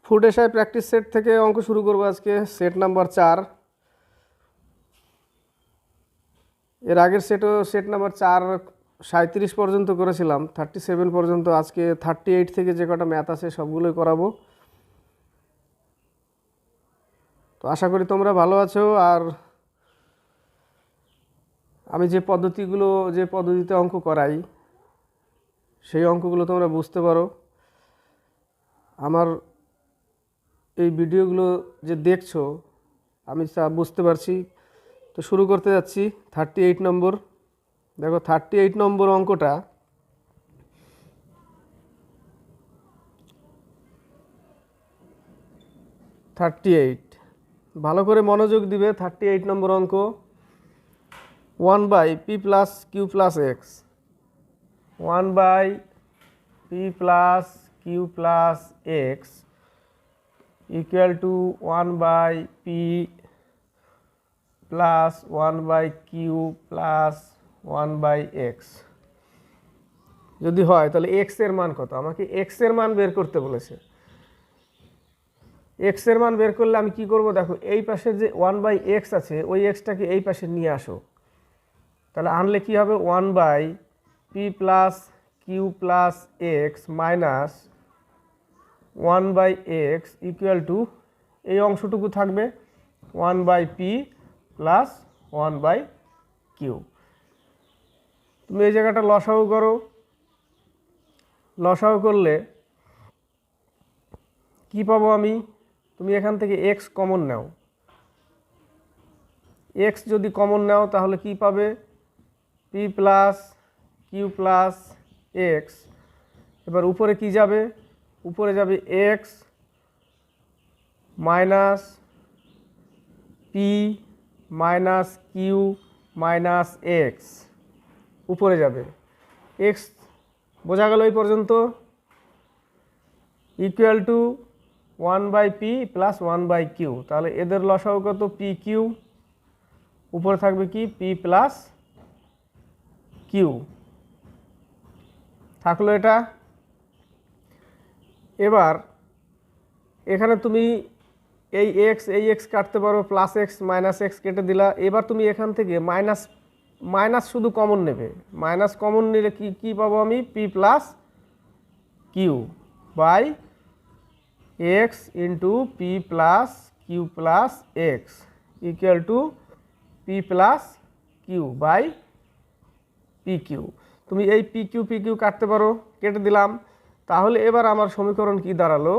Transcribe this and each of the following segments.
Food SI practice set থেকে অঙ্ক শুরু করবো আজকে। Set number 4। এর আগের সেট নাম্বার 4 37 পর্যন্ত করেছিলাম, 37 পর্যন্ত। আজকে 38 থেকে যে কটা ম্যাথ আছে সবগুলোই করাবো। তো আশা করি তোমরা ভালো আছো। আর আমি যে পদ্ধতিতে অঙ্ক করাই সেই অঙ্কগুলো তোমরা বুঝতে পারো। আমার এই ভিডিওগুলো যে দেখছো আমি তা বুঝতে পারছি। তো শুরু করতে যাচ্ছি 38 নম্বর। দেখো 38 নম্বর অঙ্কটা ভালো করে মনোযোগ দিবে। 38 নম্বর অঙ্ক 1/p + q + x 1/p + q + x = 1/p + 1/q + 1/x যদি হয় তাহলে x এর মান কত? আমাকে x এর মান বের করতে বলেছে। x এর মান বের করলে আমি কি করব? দেখো এই পাশে যে 1/x আছে ওই xটাকে এই পাশে নিয়ে আসো। তাহলে আনলে কি হবে? 1/p + q + x minus 1/x = এই অংশটুকু থাকবে 1/p + 1/q। তুমি এই জায়গাটা লসাগু করো। লসাগু করলে কি পাবো আমি? তুমি এখান থেকে x কমন নাও। x যদি কমন নাও তাহলে কি পাবে? p + q + x। এবার উপরে কি যাবে? উপরে যাবে x minus p minus q minus x উপরে যাবে। x বোঝা গেল এই পর্যন্ত? = 1/p + 1/q। তাহলে এদের লসাগু কত? pq। উপরে থাকবে কি? p + q থাকলো এটা। এবার এখানে তুমি এই x কাটতে পারো, +x - x কেটে দিলা। এবার তুমি এখান থেকে মাইনাস শুধু কমন নেবে। মাইনাস কমন নিলে কি পাবো আমি? p + q / x × p + q + x = p + q / pq। তুমি এই pq কাটতে পারো, কেটে দিলাম। তাহলে এবার আমার সমীকরণ কি দাঁড়ালো?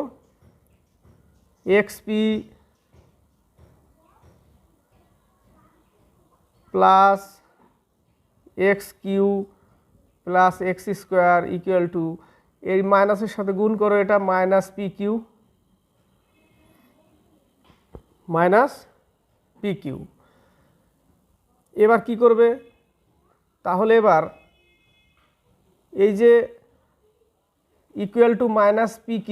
xp + xq + x² = এই মাইনাসের সাথে গুণ করো, এটা -pq -pq। এবার কি করবে? তাহলে এবার এই যে =-pq,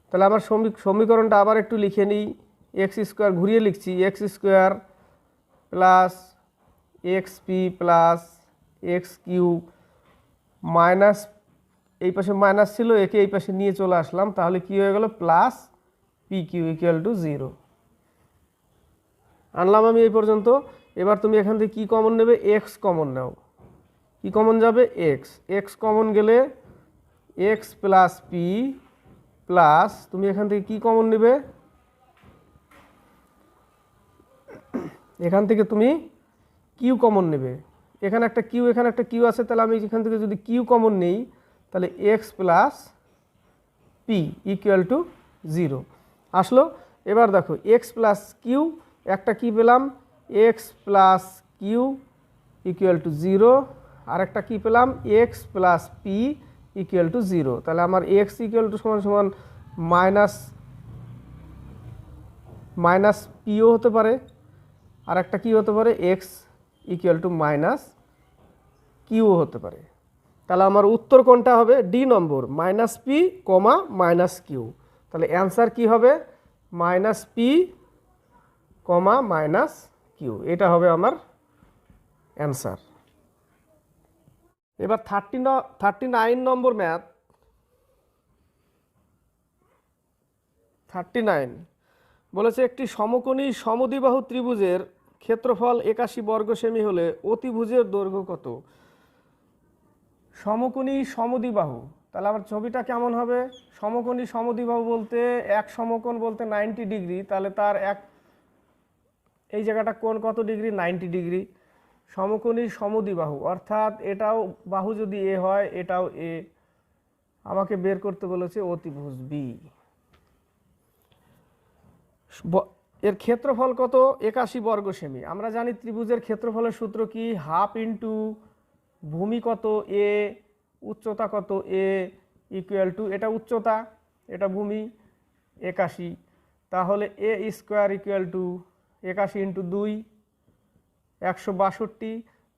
তাহলে আমার সমীকরণটা আবার একটু লিখে নিই। x² ঘুরিয়ে লিখছি, x² + xp + xq মাইনাস, এই পাশে মাইনাস ছিল, একে এই পাশে নিয়ে চলে আসলাম। তাহলে কি হয়ে গেল? +pq = 0 আনলাম আমি এই পর্যন্ত। এবার তুমি এখান থেকে কি কমন নেবে? x কমন নাও। কি কমন যাবে? x কমন গেলে x + p প্লাস, তুমি এখান থেকে কি কমন নেবে? এখান থেকে তুমি কিউ কমন নেবে। এখানে একটা কিউ, এখানে একটা কিউ আছে। তাহলে আমি এখান থেকে যদি কিউ কমন নেই তাহলে x + p = 0 আসলো। এবার দেখো x + q একটা কি পেলাম? x + q = 0। আর একটা কি পেলাম? x + p = 0। তাহলে আমার x = মাইনাস পিও হতে পারে। আর একটা কি হতে পারে? x = -কিউ হতে পারে। তাহলে আমার উত্তর কোনটা হবে? ডি নম্বর, -p, -q। তাহলে অ্যান্সার কি হবে? -p, -q। এটা হবে আমার অ্যান্সার। এবার 39 নম্বর ম্যাথ। 39 বলেছে একটি সমকোণী সমদ্বিবাহু ত্রিভুজের ক্ষেত্রফল 81 বর্গ সেমি হলে অতিভুজের দৈর্ঘ্য কত? সমকোণী সমদ্বিবাহু, তাহলে আমার ছবিটা কেমন হবে? সমকোণী সমদ্বিবাহু বলতে এক সমকোণ বলতে 90 ডিগ্রি, তাহলে তার এই জায়গাটা কোণ কত ডিগ্রি? 90 ডিগ্রি। সমকোণী সমদ্বিবাহু অর্থাৎ এটাও বাহু যদি এ হয় এটাও এ, আমাকে বের করতে বলেছে অতিভুজ বি। এর ক্ষেত্রফল কত? 81 বর্গ সেমি। আমরা জানি ত্রিভুজের ক্ষেত্রফলের সূত্র কি? হাফ ইন্টু ভূমি কত এ, উচ্চতা কত এ, ইকুয়াল টু এটা উচ্চতা এটা ভূমি 81, তাহলে এ স্কোয়ার ইকুয়াল টু 81 ইন্টু 2 162,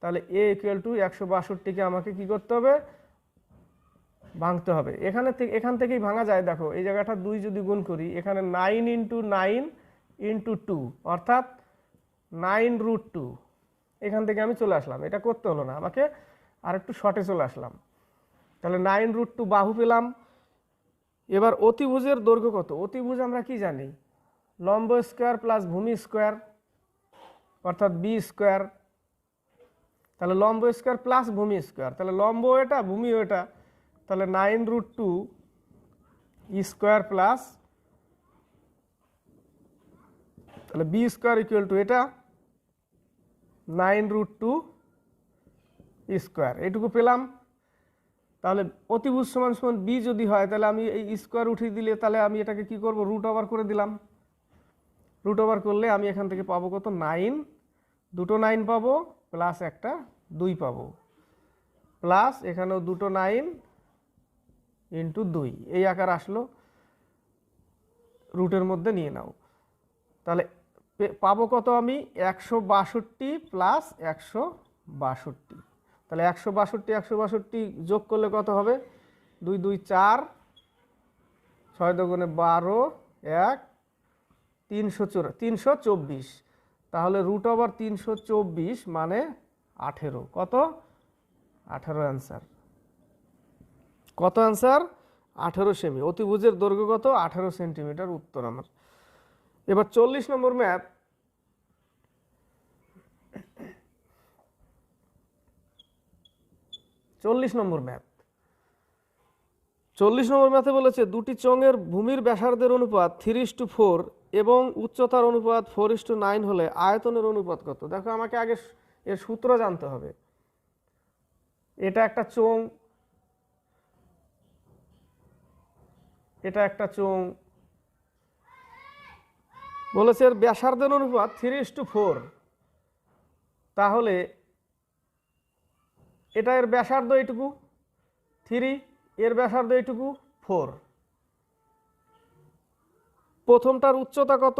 তাহলে এ ইকুয়াল টু 162কে আমাকে কি করতে হবে? ভাঙতে হবে। এখান থেকেই ভাঙা যায়। দেখো এই জায়গাটা 2 যদি গুণ করি, এখানে 9 ইন্টু 9 ইন্টু 2 অর্থাৎ 9√2, এখান থেকে আমি চলে আসলাম। এটা করতে হলো না আমাকে, আর একটু শর্টে চলে আসলাম। তাহলে 9√2 বাহু পেলাম। এবার অতিভুজের দৈর্ঘ্য কত? অতিভুজ আমরা কি জানি? লম্ব স্কোয়ার প্লাস ভূমি স্কোয়ার অর্থাৎ বি স্কোয়ার। তাহলে লম্ব স্কোয়ার প্লাস ভূমি স্কোয়ার, তাহলে লম্ব এটা ভূমিও এটা, তাহলে 9√2 স্কোয়ার প্লাস, তাহলে বি স্কোয়ার ইকুয়াল টু এটা 9√2 স্কোয়ার, এইটুকু পেলাম। তাহলে অতিভুজ সমান সমান বি যদি হয়, তাহলে আমি এই স্কোয়ার উঠিয়ে দিলে তাহলে আমি এটাকে কি করব? রুট ওভার করে দিলাম। রুট ওভার করলে আমি এখান থেকে পাবো কত? 9, দুটো 9 পাবো, প্লাস একটা 2 পাবো, প্লাস এখানেও দুটো 9 ইন্টু 2, এই আকার আসলো। রুটের মধ্যে নিয়ে নাও, তাহলে পাবো কত? আমি 162 প্লাস 162, তাহলে 162 যোগ করলে কত হবে? 2 2 4, 6 দুগুণে 12, 1 324, তাহলে রুট ওভার 324 মানে 18। কত? 18 অ্যান্সার। কত অ্যান্সার? 18 সেমি। অতিভুজের দৈর্ঘ্য কত? 18 সেন্টিমিটার, উত্তর আমার। এবার 40 নম্বর ম্যাথ। 40 নম্বর ম্যাথ। 40 নম্বর ম্যাথে বলেছে দুটি চোঙের ভূমির ব্যাসার্ধের অনুপাত 3:4 এবং উচ্চতার অনুপাত 4:9 হলে আয়তনের অনুপাত কত? দেখো আমাকে আগে এর সূত্র জানতে হবে। এটা একটা চোঙ, এটা একটা চোঙ, বলেছে এর ব্যাসার্ধের অনুপাত 3:4, তাহলে এটা এর ব্যাসার্ধ এইটুকু 3, এর ব্যাসার্ধ এইটুকু 4। প্রথমটার উচ্চতা কত?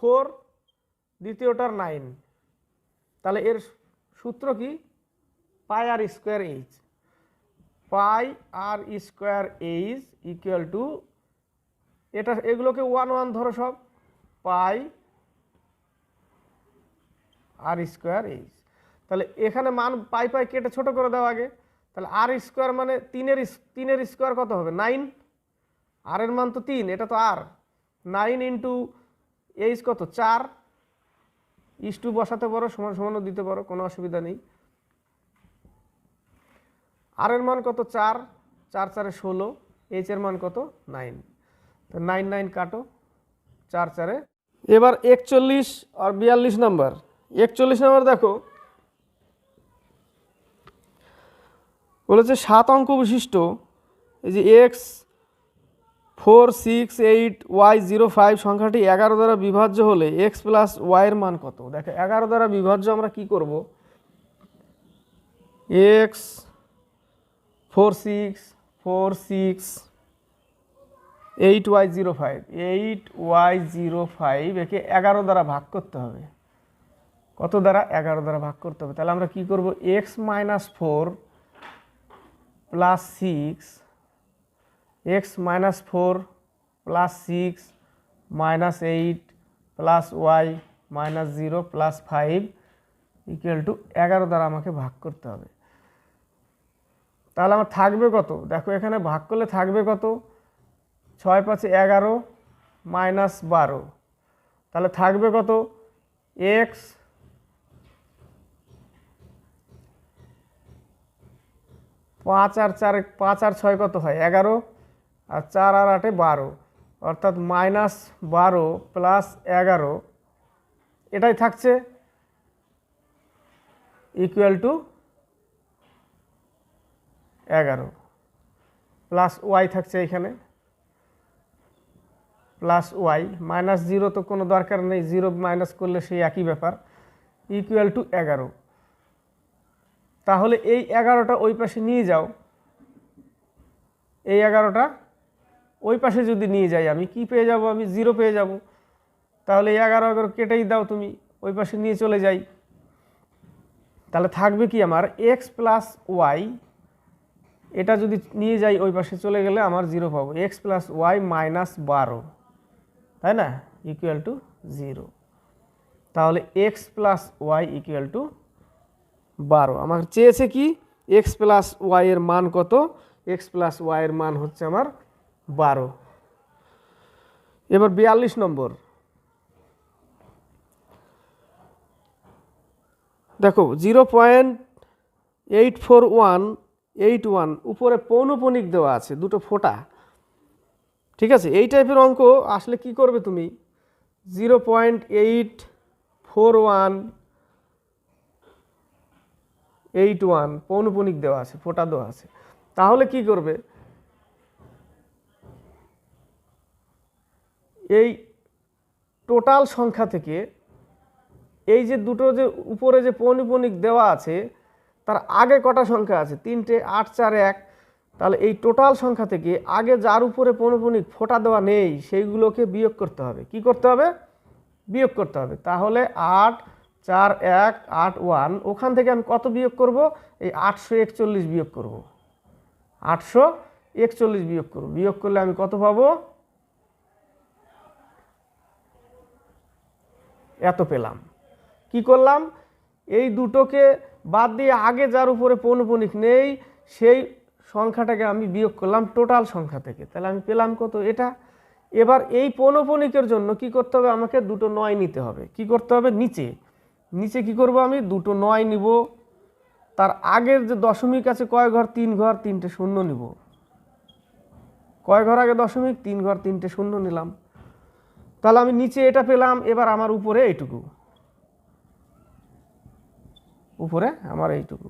4, দ্বিতীয়টার 9, তাহলে এর সূত্র কি? Pi r square H. Pi r square H equal to, এটা এগুলোকে 1 1 ধরো সব, পাই আর স্কোয়ার এইচ। তাহলে এখানে মান পাই পাই কেটে ছোট করে দাও আগে, তাহলে আর স্কোয়ার মানে 3-এর স্কোয়ার কত হবে? 9, আর এর মান তো 3, এটা তো আর 9 ইন্টু এইচ কত? 4, ইস টু বসাতে পারো, সমান সমানও দিতে পারো, কোনো অসুবিধা নেই। আর এর মান কত? 4, 4 4 16, এইচ এর মান কত? 9, তো 9 9 কাটো, 4 4। এবার 41 আর 42 নাম্বার। 41 নাম্বার দেখো, বলেছে 7 অঙ্ক বিশিষ্ট এই যে x468y05 সংখ্যাটি 11 দ্বারা বিভাজ্য হলে x প্লাস y এর মান কত? দেখো 11 দ্বারা বিভাজ্য আমরা কি করব? x4648y05 একে 11 দ্বারা ভাগ করতে হবে। কত দ্বারা? 11 দ্বারা ভাগ করতে হবে। তাহলে আমরা কি করব? x - 4 plus 6, x - 4 plus 6 minus 8 plus y -0 plus 5 equal to 11 দ্বারা আমাকে ভাগ করতে হবে। তাহলে আমার থাকবে কত? দেখো এখানে ভাগ করলে থাকবে কত? 6 5 11, -12, তাহলে থাকবে কত x পাঁচ আর 6 কত হয় 11, আর 4 আর 8 12, অর্থাৎ -12 + 11 এটাই থাকছে ইকুয়াল টু 11 প্লাস ওয়াই থাকছে এখানে প্লাস ওয়াই, -0 তো কোনো দরকার নেই, 0 মাইনাস করলে সেই একই ব্যাপার, ইকুয়াল টু 11। তাহলে এই 11টা ওই পাশে নিয়ে যাও, এই 11টা ওই পাশে যদি নিয়ে যাই আমি কি পেয়ে যাব, আমি 0 পেয়ে যাব। তাহলে এই 11 কেটেই দাও তুমি, ওই পাশে নিয়ে চলে যাই, তাহলে থাকবে কি আমার x প্লাস ওয়াই, এটা যদি নিয়ে যাই ওই পাশে চলে গেলে আমার 0 পাবো, x প্লাস ওয়াই -12, তাই না, ইকুয়াল টু 0। তাহলে x plus y equal to 12। আমার চেয়েছে কি x প্লাস ওয়াই এর মান কত, x প্লাস ওয়াই এর মান হচ্ছে আমার 12। এবার 42 নম্বর দেখো, 0.84181 উপরে পৌনঃপুনিক দেওয়া আছে, দুটো ফোঁটা, ঠিক আছে। এই টাইপের অঙ্ক আসলে কি করবে তুমি, 0.84181 পৌনঃপুনিক দেওয়া আছে, ফোঁটা দেওয়া আছে, তাহলে কি করবে, এই টোটাল সংখ্যা থেকে এই যে দুটো যে উপরে যে পৌনঃপুনিক দেওয়া আছে তার আগে কটা সংখ্যা আছে, 3টে, 8, 4, 1, তাহলে এই টোটাল সংখ্যা থেকে আগে যার উপরে পৌনঃপুনিক ফোঁটা দেওয়া নেই সেইগুলোকে বিয়োগ করতে হবে। কি করতে হবে, বিয়োগ করতে হবে। তাহলে 8, 4, 1, 8, 1, ওখান থেকে আমি কত বিয়োগ করব, এই 841 বিয়োগ করব, 841 বিয়োগ করব, বিয়োগ করলে আমি কত পাবো, এত পেলাম। কি করলাম, এই দুটোকে বাদ দিয়ে আগে যার উপরে পৌনঃপুনিক নেই সেই সংখ্যাটাকে আমি বিয়োগ করলাম টোটাল সংখ্যা থেকে, তাহলে আমি পেলাম কত, এটা। এবার এই পৌনঃপুনিকের জন্য কি করতে হবে, আমাকে দুটো 9 নিতে হবে। কি করতে হবে, নিচে নিচে কি করব, আমি দুটো 9 নিব, তার আগের যে দশমিক আছে কয় ঘর, 3 ঘর, 3টে শূন্য নিব, কয় ঘর আগে দশমিক, 3 ঘর, 3টে শূন্য নিলাম, তাহলে আমি নিচে এটা পেলাম। এবার আমার উপরে এইটুকু, উপরে আমার এইটুকু,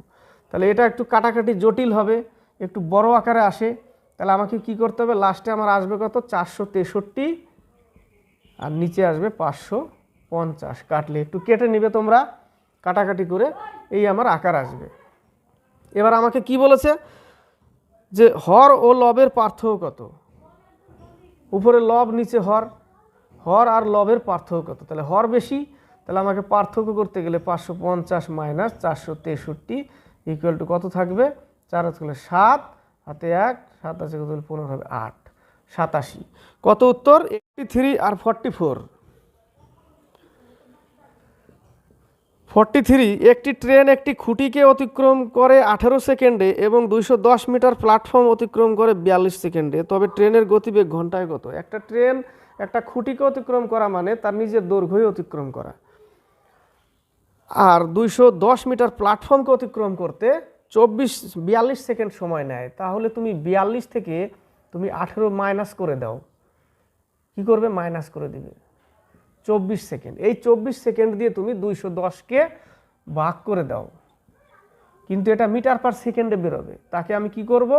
তাহলে এটা একটু কাটাকাটি জটিল হবে, একটু বড় আকারে আসে, তাহলে আমাকে কি করতে হবে, লাস্টে আমার আসবে কত, 463, আর নিচে আসবে 550, কাটলে একটু কেটে নিবে তোমরা কাটাকাটি করে, এই আমার আকার আসবে। এবার আমাকে কি বলেছে যে হর ও লবের পার্থক্য কত, উপরে লব নিচে হর, হর আর লবের পার্থক্য কত, তাহলে হর বেশি, তাহলে আমাকে পার্থক্য করতে গেলে 550 মাইনাস 463 ইকুয়াল টু কত থাকবে, 4 হলে 7, হাতে 1, 7 আছে কত, 15 হবে 8, 87। কত উত্তর, 83 আর 44। 43, একটি ট্রেন একটি খুঁটিকে অতিক্রম করে 18 সেকেন্ডে এবং 210 মিটার প্ল্যাটফর্ম অতিক্রম করে 42 সেকেন্ডে, তবে ট্রেনের গতিবেগ ঘন্টায় কত। একটা ট্রেন একটা খুঁটিকে অতিক্রম করা মানে তার নিজের দৈর্ঘ্যই অতিক্রম করা, আর 210 মিটার প্ল্যাটফর্মকে অতিক্রম করতে 42 সেকেন্ড সময় নেয়। তাহলে তুমি 42 থেকে তুমি 18 মাইনাস করে দাও, কি করবে, মাইনাস করে দিবে 24 সেকেন্ড। এই 24 সেকেন্ড দিয়ে তুমি 210কে ভাগ করে দাও, কিন্তু এটা মিটার পার সেকেন্ডে বেরোবে, তাকে আমি কি করব,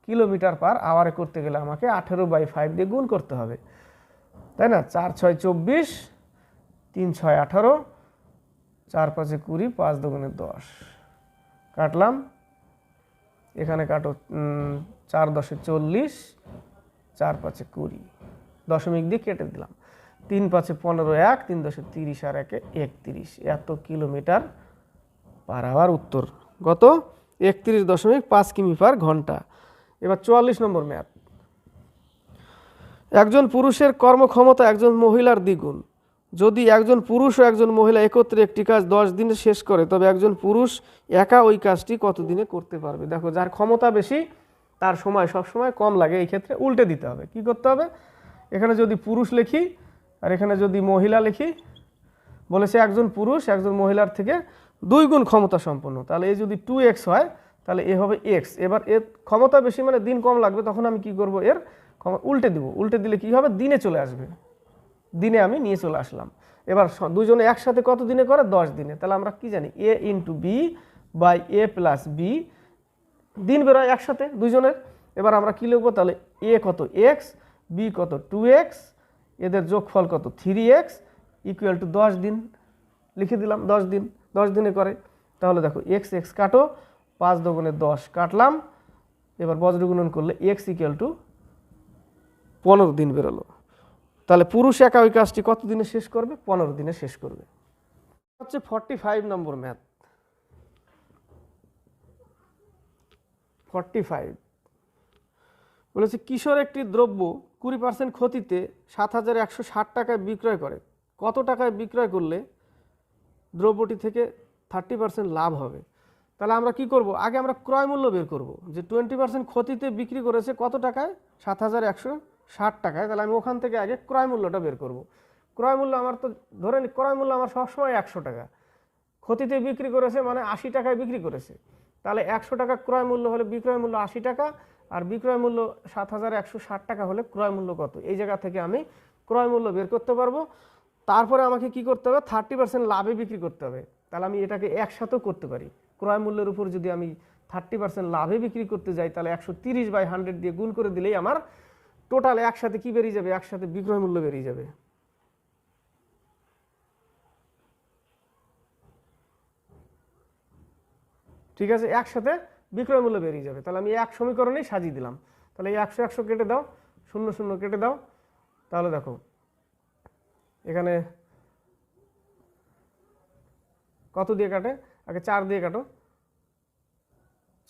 কিলোমিটার পার আওয়ারে করতে গেলে আমাকে 18/5 দিয়ে গুণ করতে হবে, তাই না। 4 6 24, 3 6 18, 4 5 20, 5 2 10, কাটলাম, এখানে কাটো, 4 10 40, 4 5 20, দশমিক দিয়ে কেটে দিলাম, 3 5 15, 1, 3 10 30, আর 1 31, এত কিলোমিটার পার আওয়ার উত্তর কত, 31.5 কিমি পার ঘন্টা। এবার 44 নম্বর ম্যাথ, একজন পুরুষের কর্মক্ষমতা একজন মহিলার দ্বিগুণ। যদি একজন পুরুষ ও একজন মহিলা একত্রে একটি কাজ 10 দিনে শেষ করে, তবে একজন পুরুষ একা ওই কাজটি কত দিনে করতে পারবে। দেখো, যার ক্ষমতা বেশি তার সময় সব সময় কম লাগে, এই ক্ষেত্রে উল্টে দিতে হবে। কি করতে হবে, এখানে যদি পুরুষ লিখি আর এখানে যদি মহিলা লিখি, বলেছে একজন পুরুষ একজন মহিলার থেকে 2 গুণ ক্ষমতা সম্পন্ন, তাহলে এ যদি 2x হয় তাহলে এ হবে x। এবার এর ক্ষমতা বেশি মানে দিন কম লাগবে, তখন আমি কি করব, এর উল্টে দিব। উল্টে দিলে কি হবে, দিনে চলে আসবে, দিনে আমি নিয়ে চলে আসলাম। এবার দুজনে একসাথে কত দিনে করে, 10 দিনে। তাহলে আমরা কি জানি, a into b by a plus b, দিন বেরোয় একসাথে দুজনের। এবার আমরা কি লিখবো, তাহলে a কত x, b কত 2x, এদের যোগফল কত 3x ইকুয়াল টু 10 দিন। লিখে দিলাম 10 দিন, 10 দিনে করে। তাহলে দেখো x x কাটো, 5 দুগুণে 10 কাটলাম। এবার বজ্র গুণন করলে x ইকুয়াল টু 15 দিন বেরোলো। তাহলে পুরুষ একা ওই কাজটি কত দিনে শেষ করবে, 15 দিনে শেষ করবে। হচ্ছে 45 নম্বর ম্যাথ। 45 বলেছে কিশোর একটি দ্রব্য 20% ক্ষতিতে 7160 টাকায় বিক্রয় করে, কত টাকায় বিক্রয় করলে দ্রব্যটি থেকে 30% লাভ হবে। তাহলে আমরা কি করব, আগে আমরা ক্রয় মূল্য বের করব, যে 20% ক্ষতিতে বিক্রি করেছে কত টাকায়, 7160 টাকায়। তাহলে আমি ওখান থেকে আগে ক্রয় মূল্যটা বের করব। ক্রয় মূল্য আমার তো ধরে নি, ক্রয় মূল্য আমার সবসময় 100 টাকা, ক্ষতিতে বিক্রি করেছে মানে 80 টাকায় বিক্রি করেছে। তাহলে 100 টাকা ক্রয় মূল্য হলে বিক্রয় মূল্য 80 টাকা, আর বিক্রয় মূল্য 7160 টাকা হলে ক্রয় মূল্য কত, এই জায়গা থেকে আমি ক্রয় মূল্য বের করতে পারবো। তারপরে আমাকে কি করতে হবে, 30% লাভে বিক্রি করতে হবে। তাহলে আমি এটাকে একসাথেও করতে পারি। ক্রয় মূল্যের উপর যদি আমি 30% লাভে বিক্রি করতে যাই, তাহলে 130/100 দিয়ে গুণ করে দিলেই আমার টোটাল একসাথে কি বেরিয়ে যাবে, একসাথে বিক্রয় মূল্য বেরিয়ে যাবে। ঠিক আছে, একসাথে বিক্রয় মূল্য বেরিয়ে যাবে। তাহলে আমি এক সমীকরণেই সাজিয়ে দিলাম। তাহলে এই 100 100 কেটে দাও, 0 0 কেটে দাও। তাহলে দেখো এখানে কত দিয়ে কাটে, আগে 4 দিয়ে কাটো,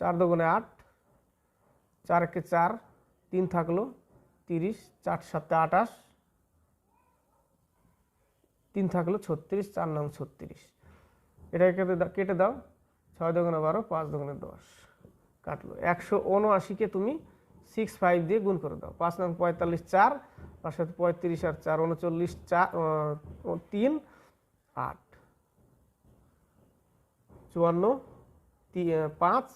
4 দুগুণে 8, 4 একে 4, 3 থাকলো 30, 4 7 28, 3 থাকলো 36, 4 9 36। এটাকে কেটে দাও, 6 দুগুণে 12, 5 দুগুণে 10 কাটলো। 179কে তুমি 65 দিয়ে গুণ করে দাও। 5 9 45, 4, 5 7 35 আর 4 39, 4 3 8, 54, 5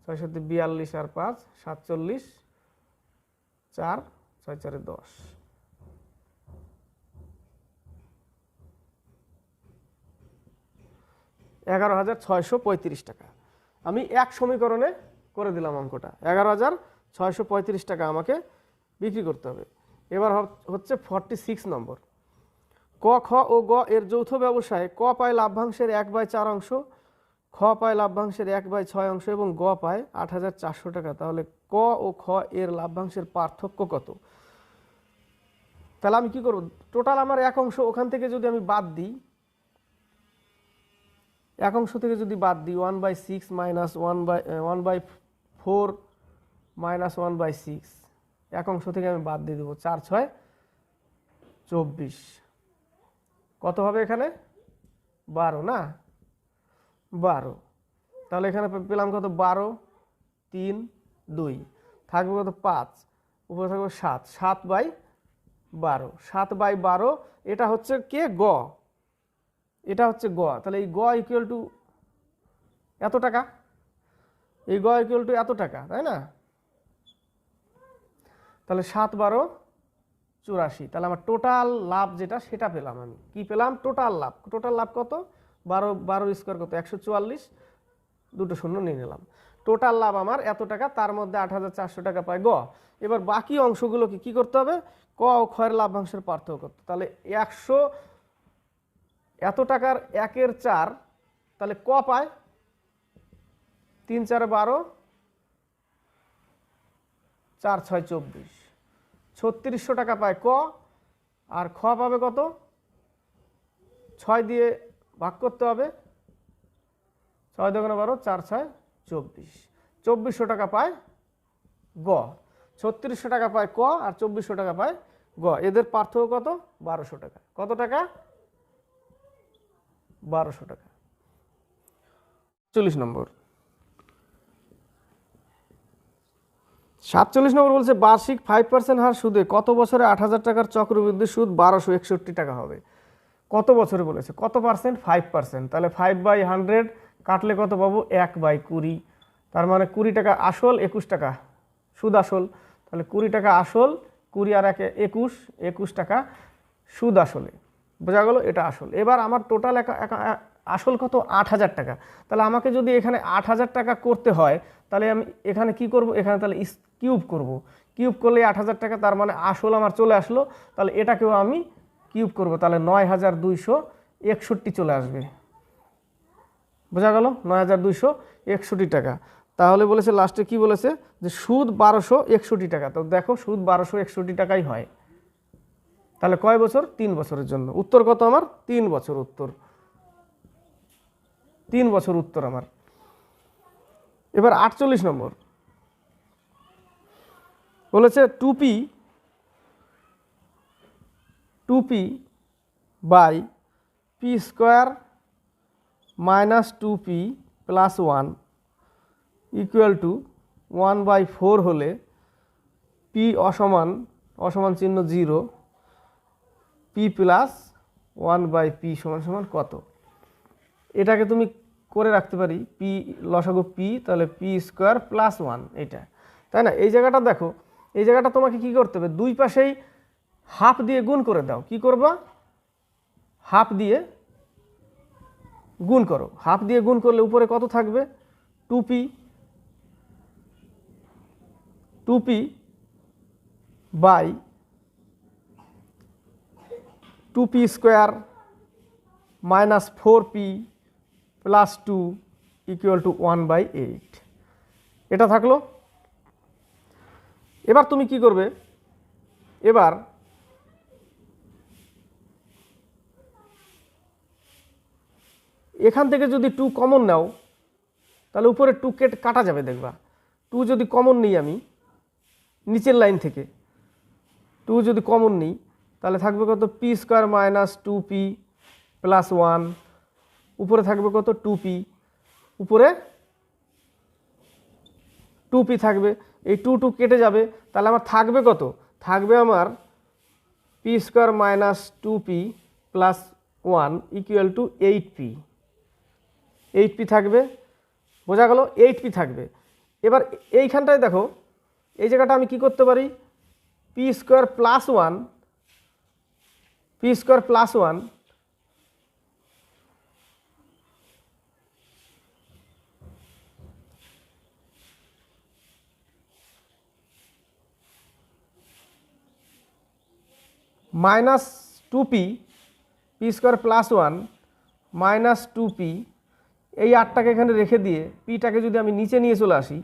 6 7 42 আর 5 47, 4 6 4 10। 11,635 টাকা আমি এক সমীকরণে করে দিলাম অঙ্কটা। 11,635 টাকা আমাকে বিক্রি করতে হবে। এবার হচ্ছে 46 নম্বর। ক, খ ও গ এর যৌথ ব্যবসায় ক পায় লাভ্যাংশের 1/4 অংশ, খ পায় লাভ্যাংশের 1/6 অংশ এবং গ পায় 8,400 টাকা। তাহলে ক ও খ এর লাভ্যাংশের পার্থক্য কত? তাহলে আমি কি করব, টোটাল আমার এক অংশ, ওখান থেকে যদি আমি বাদ দিই, এক অংশ থেকে যদি বাদ দিই 1/6 মাইনাস 1/4 মাইনাস 1/6, এক অংশ থেকে আমি বাদ দিয়ে দেবো, 4 6 24, কত হবে এখানে 12 না, 12। তাহলে এখানে পেলাম কত, 12 3 2, থাকবে কত 5, উপরে থাকবে 7, 7/12, 7/12। এটা হচ্ছে কে, গ, এটা হচ্ছে গ। তাহলে এই গ ইকুয়াল টু এত টাকা, এই গ ইকুয়াল টু এত টাকা, তাই না? তাহলে 7 12 84। তাহলে আমার টোটাল লাভ যেটা সেটা পেলাম। আমি কি পেলাম, টোটাল লাভ। টোটাল লাভ কত, 12 স্কোয়ার কত 144, দুটো শূন্য নিয়ে নিলাম। টোটাল লাভ আমার এত টাকা, তার মধ্যে 8,400 টাকা পায় গ। এবার বাকি অংশগুলোকে কি করতে হবে, ক ও খ এর লাভ্যাংশের পার্থক্য করতে। তাহলে 100 এত টাকার 1/4, তাহলে ক পায় 3 4 12, 4 6 24, 3600 টাকা পায় ক। আর খ পাবে কত, 6 দিয়ে ভাগ করতে হবে, 6 2 12, 4 6 24, 2400 টাকা পায় গ। 3600 টাকা পায় ক আর 2400 টাকা পায় গ। এদের পার্থক্য কত, 1200 টাকা। কত টাকা, 1200 টাকা। 40 নম্বর। 47 নম্বর বলছে বার্ষিক 5% হার সুদে কত বছরে 8,000 টাকার চক্রবৃদ্ধি সুদ 1261 টাকা হবে। কত বছরে বলেছে, কত পার্সেন্ট? 5%। তাহলে 5/100 কাটলে কত পাবো? 1/20। তার মানে 20 টাকা আসল, 21 টাকা সুদ আসল। তাহলে 20 টাকা আসল, 20 আর 1 21, 21 টাকা সুদ আসলে। বোঝা গেল? এটা আসল। এবার আমার টোটাল আসল কত? 8,000 টাকা। তাহলে আমাকে যদি এখানে 8,000 টাকা করতে হয়, তাহলে আমি এখানে কি করব? এখানে তাহলে কিউব করব। কিউব করলে 8,000 টাকা, তার মানে আসল আমার চলে আসলো। তাহলে এটাকেও আমি কিউব করব, তাহলে 9,261 চলে আসবে। বোঝা গেল? 9,261 টাকা। তাহলে বলেছে লাস্টে কি বলেছে, যে সুদ 1261 টাকা। তো দেখো সুদ 1261 টাকাই হয়। তাহলে কয় বছর? 3 বছরের জন্য। উত্তর কত আমার? 3 বছর উত্তর। 3 বছর উত্তর আমার। এবার 48 নম্বর বলেছে 2p by p square minus 2p plus 1 equal to 1/4 হলে পি অসমান চিহ্ন 0, পি প্লাস 1/p সমান কত? এটাকে তুমি করে রাখতে পারি পি লসাগু পি, তাহলে পি স্কোয়ার প্লাস 1, এটা, তাই না? এই জায়গাটা দেখো, এই জায়গাটা তোমাকে কি করতে হবে? দুই পাশেই হাফ দিয়ে গুণ করে দাও। কি করবা? হাফ দিয়ে গুণ করো। হাফ দিয়ে গুণ করলে উপরে কত থাকবে? 2p by 2p square minus 4p plus 2 equal to 1/8। এটা থাকলো। এবার তুমি কি করবে? এবার এখান থেকে যদি 2 কমন নাও, তাহলে উপরে 2 কাটা যাবে। দেখবা 2 যদি কমন নিই আমি নিচের লাইন থেকে, 2 যদি কমন নিই, তাহলে থাকবে কত? P square minus 2p plus 1, উপরে থাকবে কত? 2p, উপরে 2p থাকবে। এই 2 কেটে যাবে, তাহলে আমার থাকবে কত? থাকবে আমার P square minus 2p plus 1 equal two 8p। 8p থাকবে। বোঝা গেল? 8p থাকবে। এবার এইখানটায় দেখো, এই জায়গাটা আমি কি করতে পারি? P square plus 1, P square plus 1 minus 2p, P square plus 1 minus 2p, এই 8টাকে এখানে রেখে দিয়ে পিটাকে যদি আমি নিচে নিয়ে চলে আসি,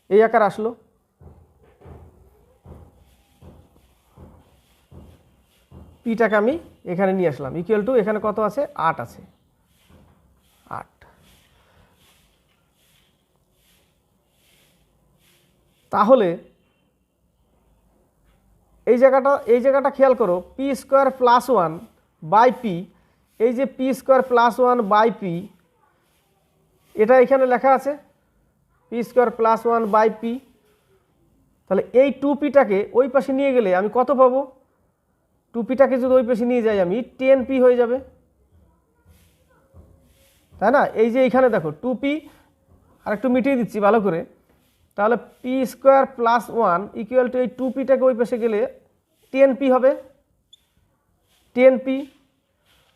এই আকার আসলো। পিটাকে আমি এখানে নিয়ে আসলাম, ইকুয়াল টু এখানে কত আছে? 8 আছে, 8। তাহলে এই জায়গাটা খেয়াল করো, p square plus 1 by p, এই যে p square plus 1 by p, এটা এখানে লেখা আছে p square plus 1 by p. তাহলে এই 2pটাকে ওই পাশে নিয়ে গেলে আমি কত পাবো? 2pটাকে যদি ওই পাশে নিয়ে যাই আমি 10p হয়ে যাবে, তাই না? এই যে এইখানে দেখো 2p, আর একটু মিটিয়ে দিচ্ছি ভালো করে। তাহলে P square plus 1 equal two এই 2pটাকে ওই পাশে গেলে 10p হবে, 10p।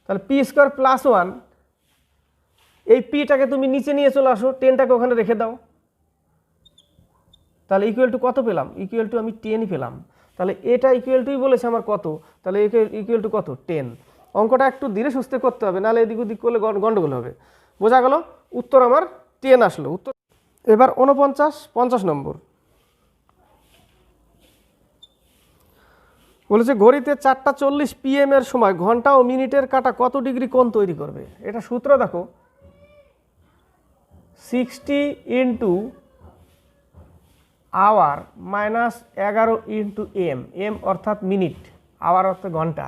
তাহলে পি স্কোয়ার প্লাস 1, এই পিটাকে তুমি নিচে নিয়ে চলে আসো, 10টাকে ওখানে রেখে দাও, তাহলে ইকুয়াল টু কত পেলাম? ইকুয়াল টু আমি 10ই পেলাম। তাহলে এটা ইকুয়াল টুই বলেছে আমার কত? তাহলে ইকুয়াল টু কত? 10। অঙ্কটা একটু ধীরে সুস্থে করতে হবে, নাহলে এদিক ওদিক করলে গন্ডগোল হবে। বোঝা গেল? উত্তর আমার 10 আসলো উত্তর। এবার 50 নম্বর বলেছে ঘড়িতে 4:40 PM এর সময় ঘন্টা ও মিনিটের কাঁটা কত ডিগ্রি কোণ তৈরি করবে? এটা সূত্র দেখো, 60 into hour minus 11 into m, m অর্থাৎ মিনিট, আওয়ার অর্থাৎ ঘন্টা,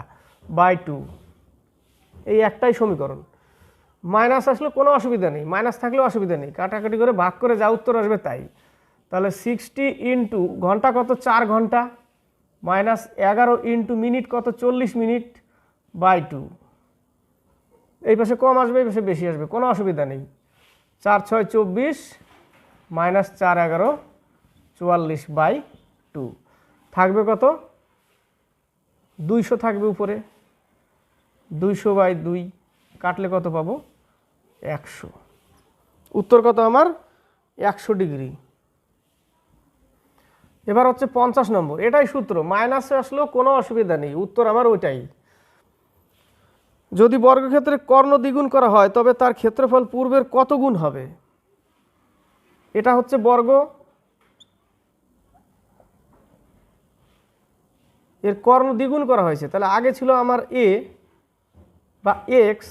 বাই 2। এই একটাই সমীকরণ। মাইনাস আসলে কোনো অসুবিধা নেই, মাইনাস থাকলেও অসুবিধা নেই, কাটাকাটি করে ভাগ করে যা উত্তর আসবে তাই। তাহলে 60 ইন্টু ঘন্টা কত 4 ঘন্টা মাইনাস 11 ইন্টু মিনিট কত 40 মিনিট বাই 2। এই পাশে কম আসবে, এই পাশে বেশি আসবে, কোনো অসুবিধা নেই। 4 6 24 মাইনাস 4 11 44 বাই 2 থাকবে কত 200 থাকবে উপরে, 200 বাই 2 কাটলে কত পাবো 100। উত্তর কত আমার 100 ডিগ্রি। এবার হচ্ছে 50 নম্বর, এটাই সূত্র, মাইনাসে আসলেও কোনো অসুবিধা নেই, উত্তর আমার ওইটাই। যদি বর্গক্ষেত্রের কর্ণ দ্বিগুণ করা হয় তবে তার ক্ষেত্রফল পূর্বের কত গুণ হবে? এটা হচ্ছে বর্গ, এর কর্ণ দ্বিগুণ করা হয়েছে, তাহলে আগে ছিল আমার এ বা এক্স,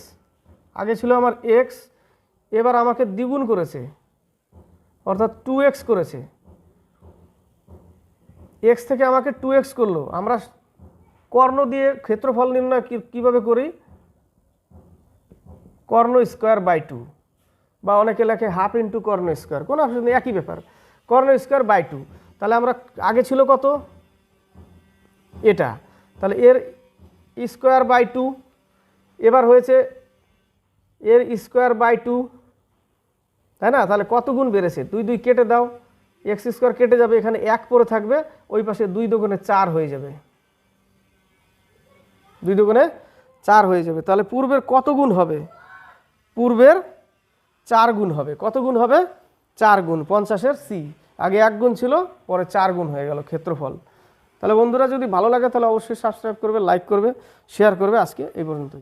আগে ছিল আমার এক্স, এবার আমাকে দ্বিগুণ করেছে অর্থাৎ 2x করেছে, এক্স থেকে আমাকে 2x করলো। আমরা কর্ণ দিয়ে ক্ষেত্রফল নির্ণয় কীভাবে করি? কর্ণ স্কোয়ার বাই 2, বা অনেকে লেখে হাফ ইন্টু কর্ণ স্কোয়ার, কোনো অসুবিধা নেই, একই ব্যাপার, কর্ণ স্কোয়ার বাই 2। তাহলে আমরা আগে ছিল কত এটা, তাহলে এর স্কোয়ার বাই 2, এবার হয়েছে এর স্কোয়ার বাই 2, তাই না? তাহলে কত গুণ বেড়েছে? 2 2 কেটে দাও, এক্স স্কোয়ার কেটে যাবে, এখানে 1 পরে থাকবে, ওই পাশে 2 দুগুণে 4 হয়ে যাবে, 2 দুগুণে 4 হয়ে যাবে। তাহলে পূর্বের কত গুণ হবে? পূর্বের 4 গুণ হবে। কত গুণ হবে? 4 গুণ। 50-এর সি, আগে 1 গুণ ছিল, পরে 4 গুণ হয়ে গেল ক্ষেত্রফল। তাহলে বন্ধুরা যদি ভালো লাগে তাহলে অবশ্যই সাবস্ক্রাইব করবে, লাইক করবে, শেয়ার করবে। আজকে এই পর্যন্ত।